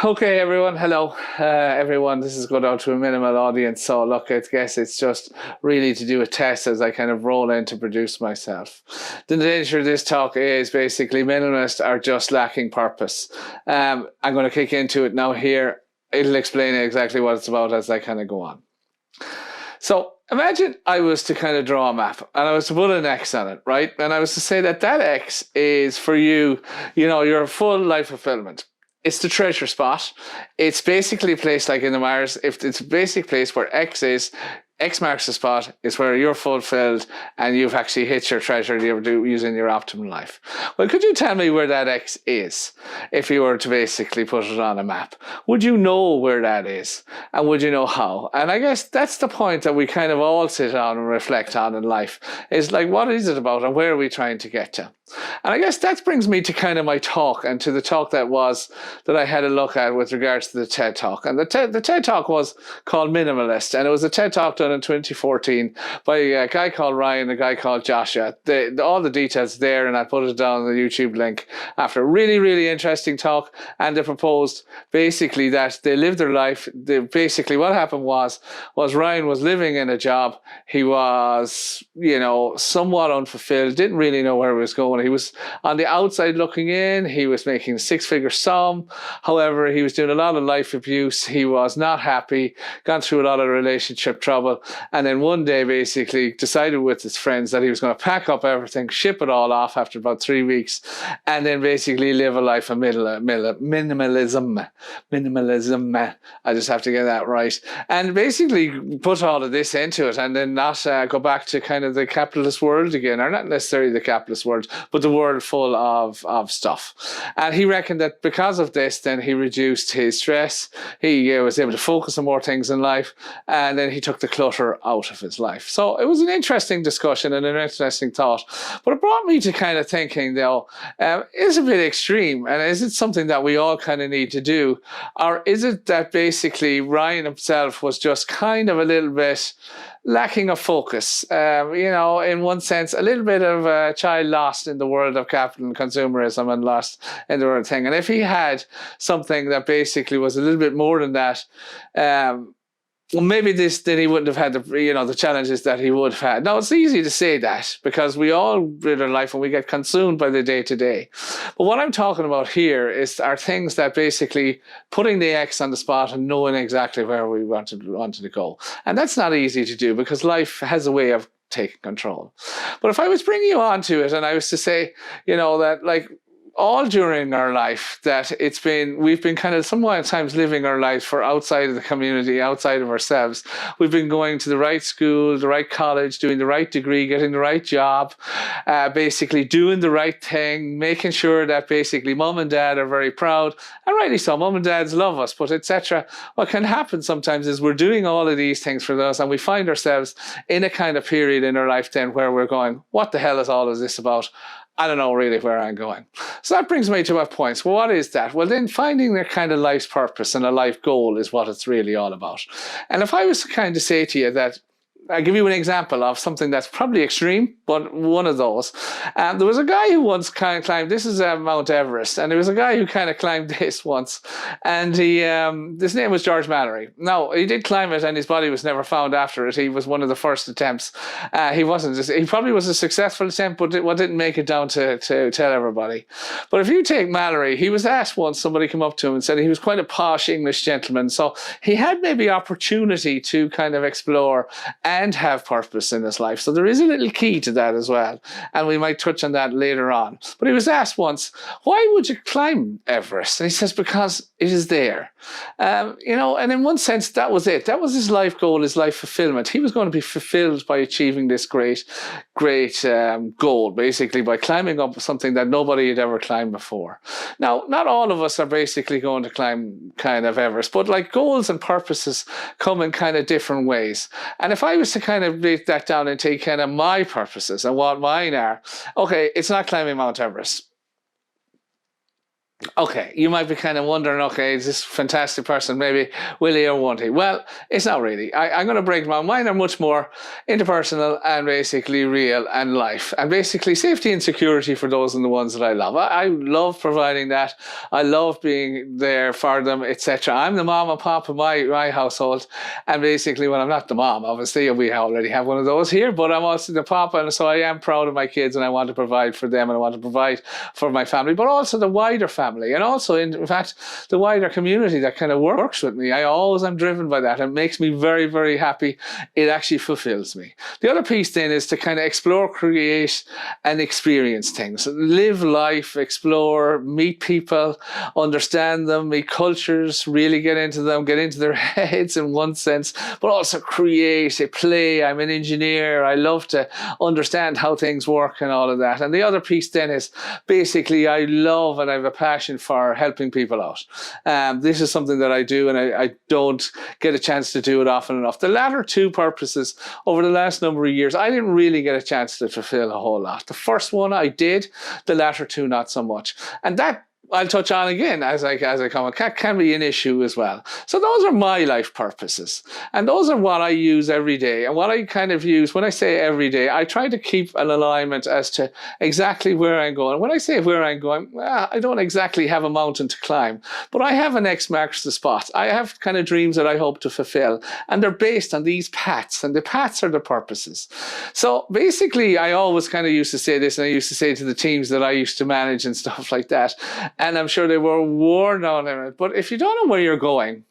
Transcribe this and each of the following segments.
Okay, everyone. Hello, everyone. This is going out to a minimal audience. So, look, I guess it's just really to do a test as I kind of roll in to produce myself. The nature of this talk is basically minimalists are just lacking purpose. I'm going to kick into it now here. It'll explain exactly what it's about as I kind of go on. So imagine I was to kind of draw a map and I was to put an X on it, right? And I was to say that that X is for you, your full life fulfillment. It's the treasure spot. It's basically a place like in the Mars. If it's a basic place where X marks the spot, is where you're fulfilled and you've actually hit your treasure you ever do using your optimal life. Well, could you tell me where that X is if you were to basically put it on a map? Would you know where that is? And would you know how? And I guess that's the point that we kind of all sit on and reflect on in life is like, what is it about and where are we trying to get to? And I guess that brings me to kind of my talk and to the talk that I had a look at with regards to the TED Talk. And the TED Talk was called Minimalist. And it was a TED Talk done in 2014 by a guy called Ryan, a guy called Joshua. All the details there, and I put it down on the YouTube link after a really, really interesting talk. And they proposed basically that they lived their life. Basically what happened was Ryan was living in a job. He was, somewhat unfulfilled, didn't really know where he was going. He was on the outside looking in. He was making a six-figure sum. However, he was doing a lot of life abuse. He was not happy, gone through a lot of relationship trouble. And then one day basically decided with his friends that he was going to pack up everything, ship it all off after about 3 weeks, and then basically live a life of minimalism. Minimalism. I just have to get that right. And basically put all of this into it and then not go back to kind of the capitalist world again, or not necessarily the capitalist world, but the world full of stuff. And he reckoned that because of this, then he reduced his stress. He was able to focus on more things in life, and then he took the clutter out of his life. So it was an interesting discussion and an interesting thought. But it brought me to kind of thinking, though, is it a bit extreme? And is it something that we all kind of need to do? Or is it that basically Ryan himself was just kind of a little bit lacking of focus, in one sense, a little bit of a child lost in the world of capital and consumerism and lost in the world thing. And if he had something that basically was a little bit more than that, well, maybe then he wouldn't have had the challenges that he would have had. Now, it's easy to say that because we all live our life and we get consumed by the day to day. But what I'm talking about here are things that basically putting the X on the spot and knowing exactly where we wanted to go. And that's not easy to do because life has a way of taking control. But if I was bringing you onto it and I was to say, that like, all during our life that we've been kind of sometimes living our lives for outside of the community, outside of ourselves. We've been going to the right school, the right college, doing the right degree, getting the right job, basically doing the right thing, making sure that basically mom and dad are very proud, and rightly so, mom and dads love us, but etc. What can happen sometimes is we're doing all of these things for us and we find ourselves in a kind of period in our life then where we're going, what the hell is all of this about? I don't know really where I'm going. So that brings me to my points. Well, what is that? Well, then finding their kind of life's purpose and a life goal is what it's really all about. And if I was to kind of say to you that, I'll give you an example of something that's probably extreme, but one of those. There was a guy who once kind of climbed, this is Mount Everest, and there was a guy who kind of climbed this once, and his name was George Mallory. Now, he did climb it, and his body was never found after it. He was one of the first attempts. He probably was a successful attempt, but didn't make it down to tell everybody. But if you take Mallory, he was asked once, somebody came up to him and said he was quite a posh English gentleman, so he had maybe opportunity to kind of explore and have purpose in his life. So there is a little key to that as well. And we might touch on that later on. But he was asked once, why would you climb Everest? And he says, because it is there. And in one sense, that was it. That was his life goal, his life fulfillment. He was going to be fulfilled by achieving this great goal, basically by climbing up something that nobody had ever climbed before. Now, not all of us are basically going to climb kind of Everest, but like goals and purposes come in kind of different ways. And if I was to kind of break that down and take kind of my purposes and what mine are, okay, it's not climbing Mount Everest. Okay, you might be kind of wondering, okay, is this fantastic person, maybe will he or won't he? Well, it's not really. I'm going to break them down. Mine are much more interpersonal and basically real and life. And basically safety and security for those and the ones that I love. I love providing that. I love being there for them, etc. I'm the mom and pop of my household. And basically when I'm not the mom, obviously we already have one of those here, but I'm also the papa. And so I am proud of my kids and I want to provide for them and I want to provide for my family, but also the wider family. And also, in fact, the wider community that kind of works with me. I always am driven by that. It makes me very, very happy. It actually fulfills me. The other piece then is to kind of explore, create, and experience things. Live life, explore, meet people, understand them, meet cultures, really get into them, get into their heads in one sense, but also create, play. I'm an engineer. I love to understand how things work and all of that. And the other piece then is basically I love and I have a passion for helping people out. This is something that I do and I don't get a chance to do it often enough. The latter two purposes over the last number of years, I didn't really get a chance to fulfill a whole lot. The first one I did, the latter two not so much. And that I'll touch on again as I come. It can be an issue as well. So those are my life purposes. And those are what I use every day. And what I kind of use, when I say every day, I try to keep an alignment as to exactly where I'm going. When I say where I'm going, I don't exactly have a mountain to climb, but I have an X marks the spot. I have kind of dreams that I hope to fulfill. And they're based on these paths. And the paths are the purposes. So basically, I always kind of used to say this, and I used to say to the teams that I used to manage and stuff like that. And I'm sure they were worn out on it. But if you don't know where you're going,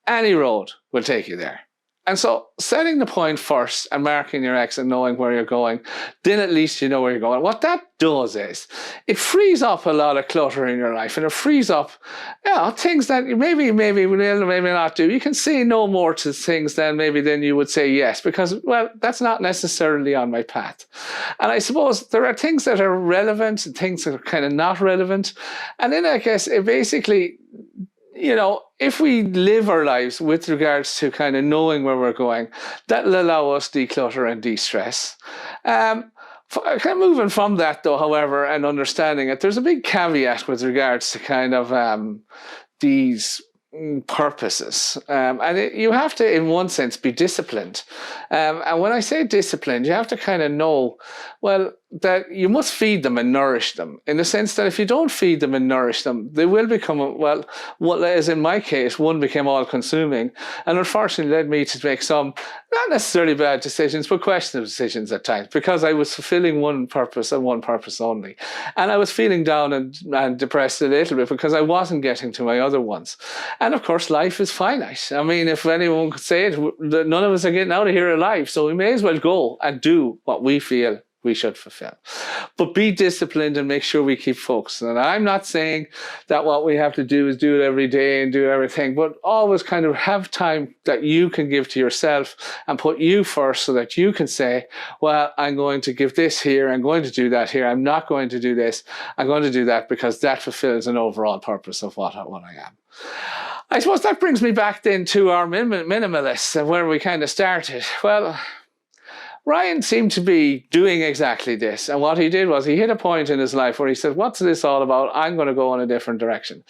any road will take you there. And so setting the point first and marking your X and knowing where you're going, then at least you know where you're going. What that does is it frees up a lot of clutter in your life, and it frees up things that you maybe will, maybe not do. You can say no more to things than you would say yes, because, well, that's not necessarily on my path. And I suppose there are things that are relevant and things that are kind of not relevant. And then I guess it basically, if we live our lives with regards to kind of knowing where we're going, that'll allow us declutter and de-stress. Kind of moving from that, though, however, and understanding it, there's a big caveat with regards to kind of these purposes. You have to, in one sense, be disciplined. And when I say disciplined, you have to kind of know, well, that you must feed them and nourish them, in the sense that if you don't feed them and nourish them, they will become, as in my case, one became all-consuming, and unfortunately led me to make some, not necessarily bad decisions, but questionable decisions at times, because I was fulfilling one purpose and one purpose only. And I was feeling down and depressed a little bit because I wasn't getting to my other ones. And of course, life is finite. I mean, if anyone could say it, none of us are getting out of here alive, so we may as well go and do what we feel we should fulfill. But be disciplined and make sure we keep focused. And I'm not saying that what we have to do is do it every day and do everything, but always kind of have time that you can give to yourself and put you first, so that you can say, well, I'm going to give this here, I'm going to do that here, I'm not going to do this, I'm going to do that, because that fulfills an overall purpose of what I am. I suppose that brings me back then to our minimalists and where we kind of started. Well, Ryan seemed to be doing exactly this. And what he did was he hit a point in his life where he said, what's this all about? I'm going to go in a different direction.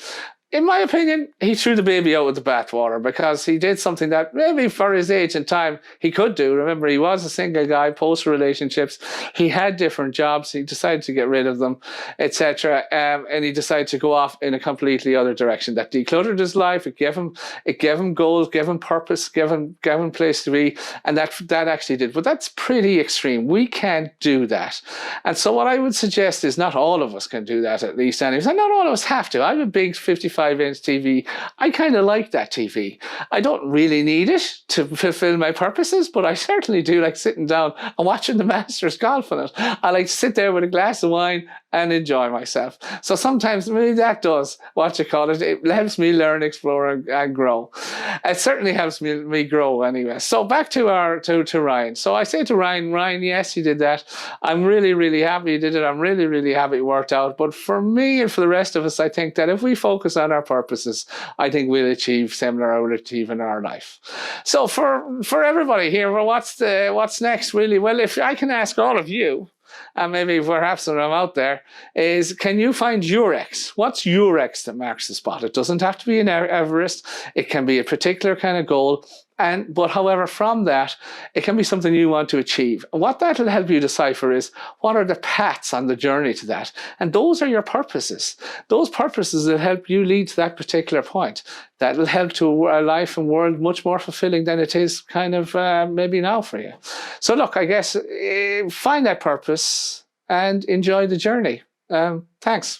In my opinion, he threw the baby out with the bathwater, because he did something that maybe for his age and time he could do. Remember, he was a single guy, post relationships. He had different jobs. He decided to get rid of them, etc. And he decided to go off in a completely other direction that decluttered his life. It gave him goals, gave him purpose, gave him a place to be, and that actually did. But that's pretty extreme. We can't do that. And so what I would suggest is not all of us can do that, at least anyways. And not all of us have to. I have a big 55-inch TV. I kind of like that TV. I don't really need it to fulfill my purposes, but I certainly do like sitting down and watching the Masters golf on it. I like to sit there with a glass of wine and enjoy myself. So sometimes maybe that does, it helps me learn, explore, and grow. It certainly helps me grow anyway. So back to Ryan. So I say to Ryan, yes, you did that. I'm really, really happy you did it. I'm really, really happy it worked out. But for me and for the rest of us, I think that if we focus on our purposes, I think we'll achieve similar I will achieve in our life. So for everybody here, well, what's next really? Well, if I can ask all of you, and maybe perhaps when I'm out there, is can you find your X? What's your X that marks the spot? It doesn't have to be an Everest. It can be a particular kind of goal. But however, from that, it can be something you want to achieve. And what that'll help you decipher is what are the paths on the journey to that. And those are your purposes. Those purposes will help you lead to that particular point. That will help to a life and world much more fulfilling than it is kind of maybe now for you. So look, I guess find that purpose and enjoy the journey. Thanks.